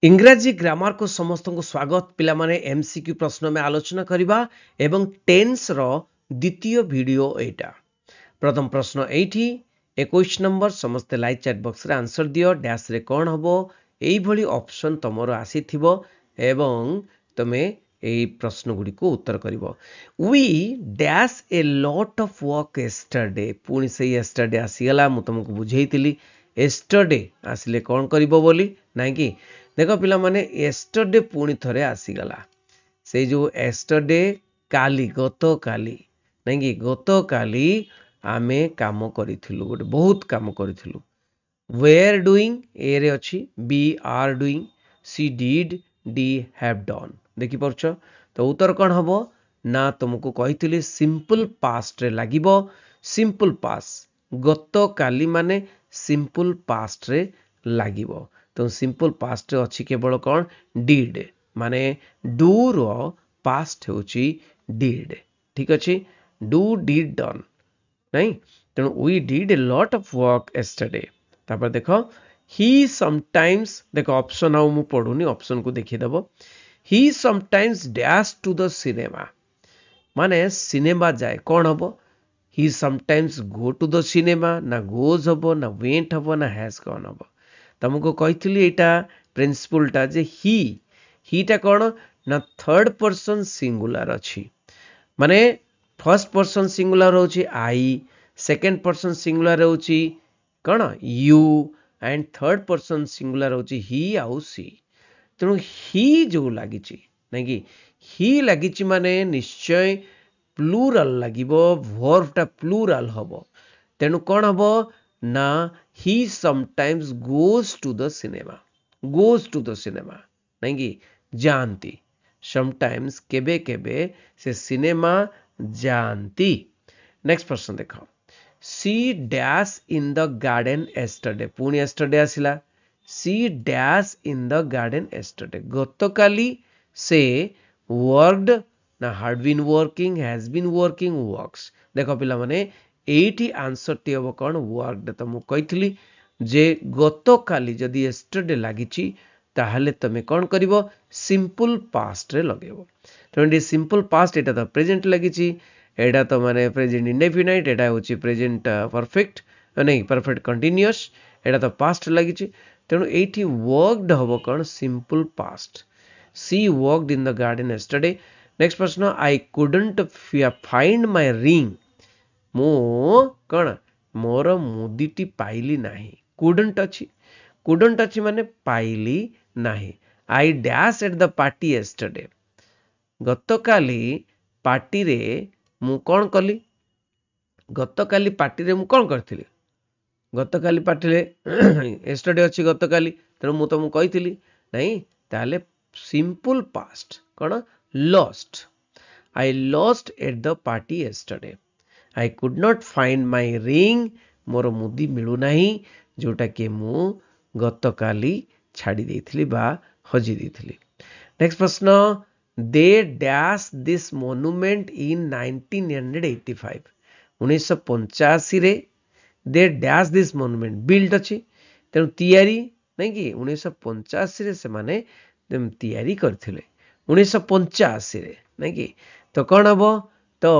इंग्राजी grammar को समस्त को स्वागत पिला माने एमसीक्यू प्रश्न में आलोचना करिबा एवं टेंस रो द्वितीय वीडियो एटा। प्रथम प्रश्न एठी 21 नंबर समस्त लाइव चैट बॉक्स रे आंसर दियो डैश रे कोन हबो एई भली ऑप्शन तमरो आसी थिबो एवं तमे एई प्रश्न गुडी को उत्तर करिवो। We dash a lot of work yesterday पुनी से यस्टरडे आसीगला मु तुमको बुझेइतिली यस्टरडे आसिले कोन करिवो बोली नाही कि देख पिला माने यस्टरडे पुणी थरे आसीगला से जो यस्टरडे काली गत काली नहीं कि गत काली आमे काम करिथिलु गोटे बहुत काम करिथिलु। वेयर डूइंग ए रे अछि B are doing C did D have done देखि परछ तो उत्तर कोन हबो ना तुमको कहिथिली सिंपल पास्ट रे लागिबो। सिंपल पास्ट गत काली माने सिंपल पास्ट रे लागिबो तो सिंपल पास्ट अच्छी केवल कौन डिड माने डू रो पास्ट होची डिड ठीक अच्छे डू डिड डन नहीं तेणु we did a lot of work yesterday. तापर देखो ही समटाइम्स देखो ऑप्शन आउ मु पढुनी ऑप्शन को देखि देबो। He sometimes dash to the cinema माने सिनेमा जाए कौन हबो he sometimes go to the cinema ना गोज हबो ना वेंट हबो ना हैज कौन हबो तुमको कही एटा प्रिंसिपल टा जे ही टा कौन ना थर्ड पर्सन सिंगुलर अच्छी माने फर्स्ट पर्सन सिंगुलर होची आई सेकंड पर्सन सिंगुलर होची कौन you and third person singular होची ही आउ सी तेणु ही जो लगी नहीं कि ही लगी माने निश्चय प्लूराल लगिबो वर्ब टा प्लूराल हबो तेणु कौन हबो ना he sometimes goes to the cinema नहीं कि जानती sometimes केबे केबे से सिनेमा जानती। नेक्स्ट प्रश्न देखो she dash in the garden yesterday पुणी yesterday आसिला she dash in the garden yesterday गतकाली से वर्कड ना had been working has been working works देखो पिला माने एठी आंसर टी हम कौन वर्कड तो मुझे कही जे गत काली जदि यस्टरडे लगी ताहले तमे कौन करिवो सिंपल पास्ट रे लगेबो तो सिंपल पास्ट एटा तो प्रेजेंट लगी एटा तो माने प्रेजेंट इंडेफिनाइट एटा होची प्रेजेंट परफेक्ट नहीं परफेक्ट कंटीन्यूअस एटा तो पास्ट लगी तेणु एठी वर्कड हबो कौन simple past she worked in the garden yesterday. Next प्रश्न I couldn't find my ring मो कौन मोर मुदीटी पाइली नाही कुडंट अच्छी माने पाइली नाही। I dash at the party yesterday गतकाली पार्टी रे मु कौन कली गतकाली पार्टी रे मु कौन करथिली गतकाली पार्टी रे यस्टरडे अच्छी गतकाली तेणु मु तुमको कही नहीं ताले सिंपल पास्ट कौन lost I lost at the party yesterday. I could not find my ring मोर मुदी मिलू नाही जोटा के मु गतकाली छाड़ी देथिली बा हजी देथिली। नेक्स्ट प्रश्न they dash this monument in 1985 1985 रे they dash this monument build अच्छी तेणु तैयारी नहीं कि 1985 रे से माने तैयारी करथिले 1985 रे नहीं कि तो कौन हबो तो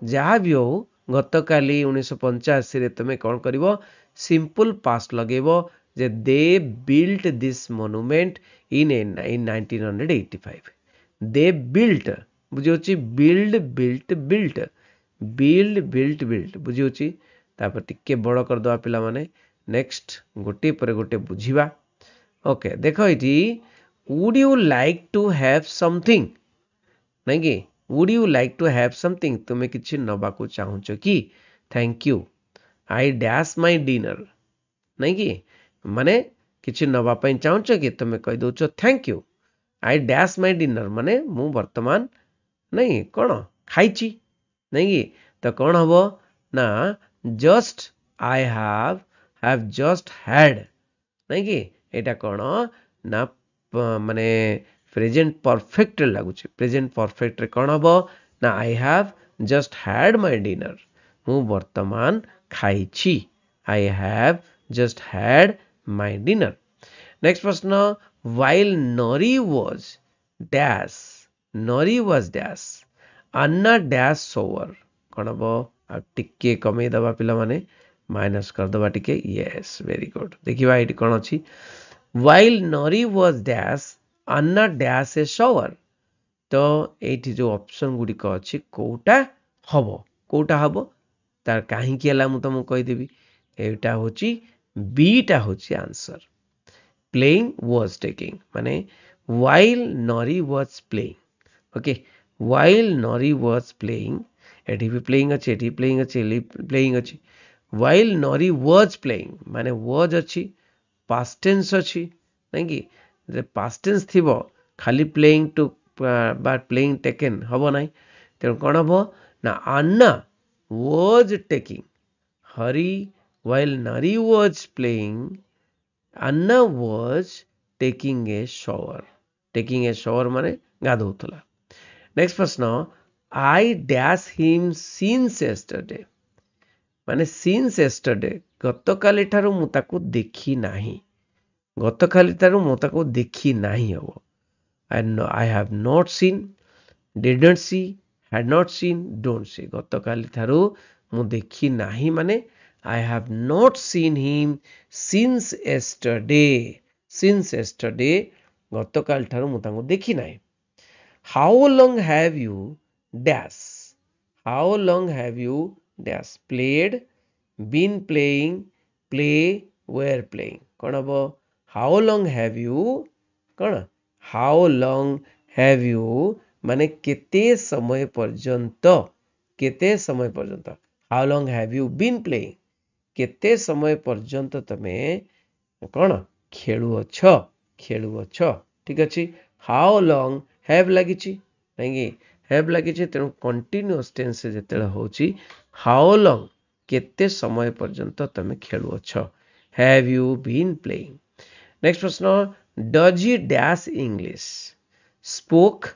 जहाँ भी हो गतकाली 1985 रे तुम कौन करिवो सिंपल पास्ट लगेबो जे they built this monument in 1985 they built बुझी build built built build built built बुझी तापर टिके बड़ कर दवा पिला माने नेक्स्ट गोटे पर गोटे बुझीबा। ओके देखो इटी would you like to have something नहीं कि would you like to have something तुम्हें किसी नबा को चाहूच कि thank you I dash my dinner नहीं कि माने किसी नबा पई चाहूच कि तुम्हें कह दउछ thank you I dash my dinner माने मु वर्तमान नहीं कौन खाइची नहीं कि तो कौन हबो ना just I have just had नहीं कि एटा कौन ना माने प्रेजेंट परफेक्ट लगुच प्रेजेंट परफेक्ट रे कौन हबो ना I have just had my dinner मु वर्तमान खाइची I have just had my dinner. Next प्रश्न while Nori was dash Nori was dash Anna dash shower कौन हम आ टिके कमे दबा पिला माने माइनस कर दबा टिके यस वेरी गुड देखिबा एटी कोन अछि while Nori was dash Anna dash a shower तो एटी जो ऑप्शन गुडी को अछि कोटा हबो तार काहे कि हला मु तुमको कहि देबी एटा होची बी टा होची आंसर playing was taking माने while Nori was playing okay while Nori was playing एठी भी playing अछि एठी playing अछि playing अछि while Nori was playing माने was अछि past tense अछि नै कि जे past tense थिबो खाली playing to बा playing taken हबो नै त कोन हबो ना Anna was taking Hari while Nari was playing Anna was taking a shower. Taking a shower माने गाधौथला. Next प्रश्न I dash him since yesterday. माने since yesterday गतकाली ठारू मु ताको देखि नाही. गतकाली ठारू मु ताको देखि नाही हबो. I have not seen, didn't see, had not seen, don't see. गतकाली ठारू मु देखि नाही माने I have not seen him since yesterday. Since yesterday, गतकाल ठारू मु तांको देखि नाही. How long have you dash? How long have you dash played, been playing, play, were playing? कोन हबो? How long have you cone? How long have you माने केते समय पर्यंत केते समय पर्यंत How long have you been playing? केते समय पर्यंत तमे कोन खेलु अछ ठीक अछि हाउ लॉन्ग हैव लागिछि नैगे हैव लागिछि तेनु कंटीन्यूअस टेंस जेतेला होछि हाउ लॉन्ग केते समय पर्यंत तमे खेलु अछ have you been playing next प्रश्न does he dash English spoke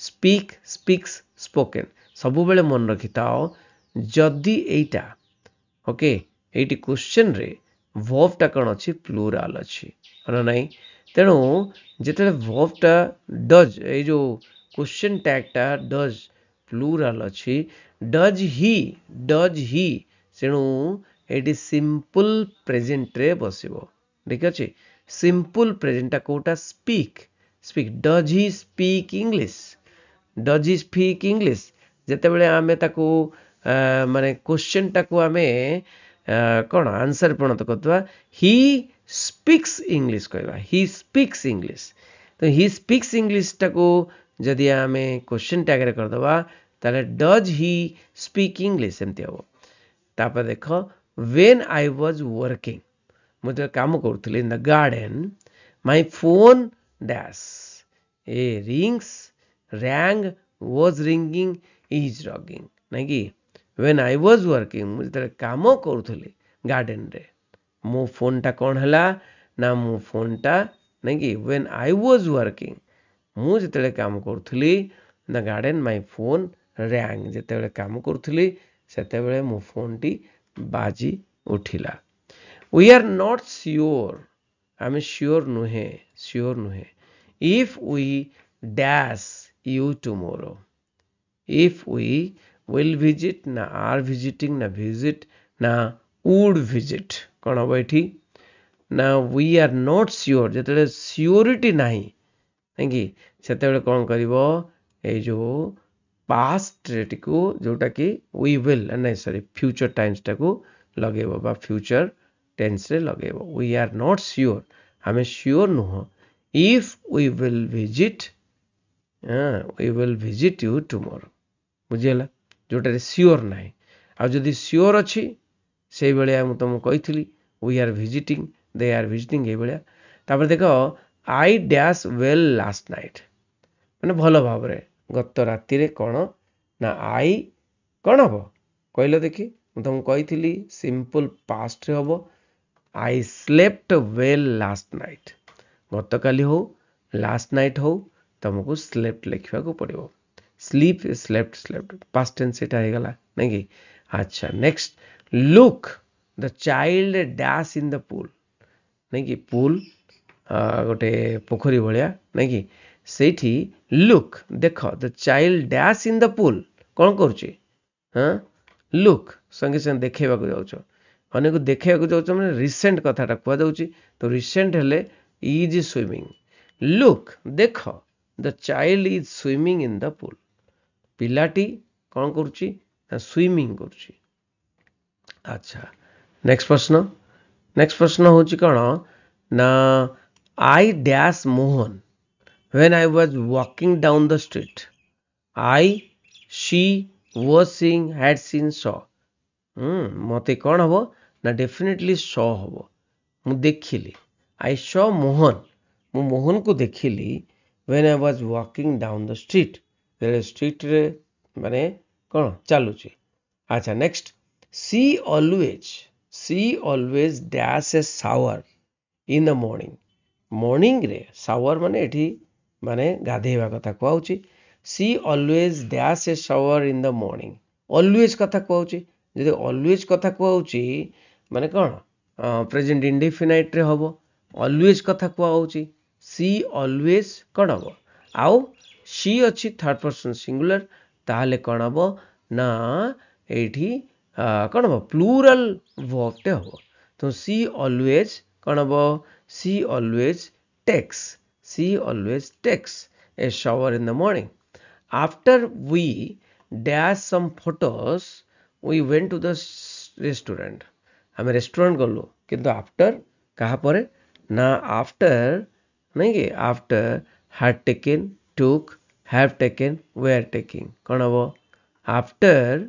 speak speaks spoken सबु बेले मन रखिताओ जदी एटा ओके एटी क्वेश्चन रे वर्ब टा कोन अछि प्लुरल अछि अन नै तेनु जेते वर्ब टा डज ए जो क्वेश्चन टैग टा डज प्लुरल अछि डज ही सेनु एटी सिंपल प्रेजेंट रे बसिबो ठीक अछि सिंपल प्रेजेंट टा कोटा speak does he speak English जेते बेले आमे ताको माने क्वेश्चन टा को आमे कोन आंसर प्रणत करतवा ही स्पीक्स इंग्लिश कहबा ही स्पीक्स इंग्लिश तो ही स्पीक्स इंग्लिश टा को जदी आमे क्वेश्चन टैग रे कर दबा ताले डज ही स्पीक इंग्लिश एमति हो तापर देखो व्हेन आई वाज वर्किंग मुझे काम करथले in the garden my phone dash a rings rang was ringing is ringing नाकी व्हेन आई वाज वर्किंग मुझे काम करूथले गार्डन रे मो फोन टा कोन हला ना मो फोन टा नाकी व्हेन आई वाज वर्किंग मु जेतेले काम करूथली the garden my phone rang जेतेले काम करूथली सेतेबेले मो फोन टी बाजी उठिला वी आर नॉट श्योर आमे श्योर नुहे if we dash you tomorrow if we will visit ना are visiting ना visit ना would visit कौन हम एठी ना we are not sure जेतेले सियोरिटी नाही नेकी सेतेबेले कोन करिवो ए जो पास्ट रेट को जोटा कि we will नै सॉरी फ्यूचर टाइम्स टा को लगेबो बा फ्यूचर टेंस रे लगेबो we are not sure हमें श्योर नुह if we will visit we will visit you tomorrow बुझियला जोटा रे श्योर नाही आ जदी श्योर अछि सेई बेले हम तुम कहितली we are visiting they are visiting ए बेले तापर देखो I dash well last night माने भलो भाव रे गत राति रे कोन ना आई कोन हबो कहलो देखि हम तुम कहितली सिंपल पास्ट रे हबो I slept well last night गत काली हो लास्ट नाइट हो तुमको स्लेप्ट लिखवा को पड़िबो sleep slept past tense eta hegala naki acha next look the child dash in the pool naki pool गोटे पोखरी भाया ना कि सेठी लुक देख the child dash in the pool कौन करुचे हाँ लुक संगे संगे देखा जाऊच अनेक देखा जाऊच मैंने रिसेंट कथाटा कहुच्छी तो रिसेंट हेले इज स्विमिंग लुक देख the child is swimming in the pool पिलाटी कौन करुच्ची स्विमिंग करुच्ची अच्छा नेक्स्ट प्रश्न हूँ कौन ना I dash Mohan when I was walking down the street I she was seeing had seen saw मते कौन हम ना डेफिनेटली सॉ हम मु देखिली आई सॉ मोहन मु मोहन को देखिली when I was walking down the street street रे माने कौन चलुची अच्छा next she always dash a shower in the morning रे शावर माने एठी माने गाधेवा कथा कहउची she always dash a shower in the morning always कथा कहउची जदि ऑलवेज कथा कहउची माने कौन प्रेजेंट इंडेफिनाइट रे हबो ऑलवेज कथा कहउची सी ऑलवेज कौन हबो आउ शी अच्छी थर्ड पर्सन सिंगुलर ताहले कौन हबो ना एठी कौन हबो प्लूरल वर्ब टे हबो तो सी ऑलवेज कौन हबो she always takes a shower in the morning after we dash some photos we went to the restaurant हमें रेस्टोरेंट गलु किंतु आफ्टर कहा परे ना आफ्टर नहीं कि after had taken took have taken were taking कौन हबो after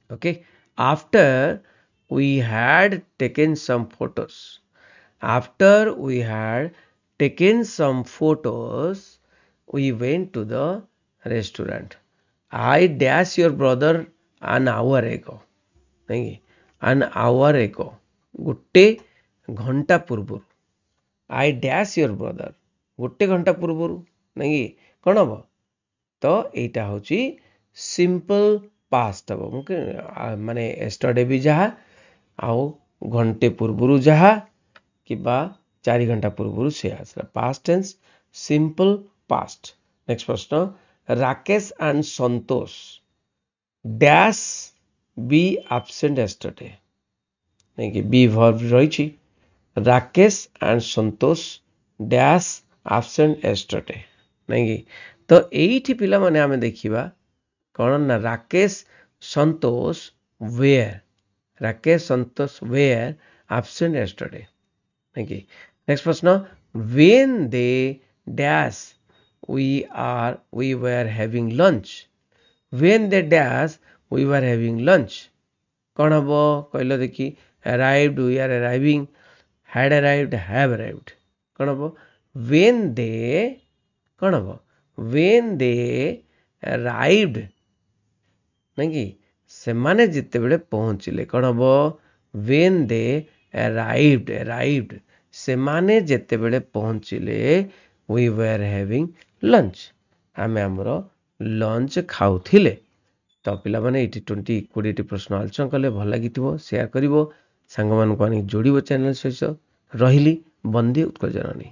okay after we had taken some photos after we had taken some photos we went to the restaurant I dash your brother an hour ago नहीं an hour ago गोटे घंटा पूर्व I dash your brother गोटे घंटा पूर्व नहीं कौन हम तो एटा होची सिंपल पास्ट हम माने एस्टरडे भी जहा आउ घंटे पूर्व जहा कि 4 घंटा पूर्व से आसला past tense simple past next प्रश्न Rakesh and Santosh dash be absent yesterday नहीं कि बी वर्ब रही Rakesh and Santosh dash absent yesterday नहीं कि तो एठी पिला माने आमे देखिबा कौन ना राकेश संतोष वेयर एब्सेंट एस्टरडे नहीं कि नेक्स्ट प्रश्न when they dash we were having lunch when they dash we were having lunch कौन हबो कहलो देखी arrived we are arriving had arrived have arrived कौन हबो when they कौन हबो when they arrived नहीं कि से माने जिते बेले पहुंचले कौन हबो when they arrived से माने जिते बेले पहुंचले we were having lunch आमे हमरो लंच खाउथिले तो पिला माने 20 प्रश्न आलोचना कले भल लागिथिबो शेयर करिवो सांग मान को जोड़िबो चैनल सहित रहिली बंदी उत्कल जननी।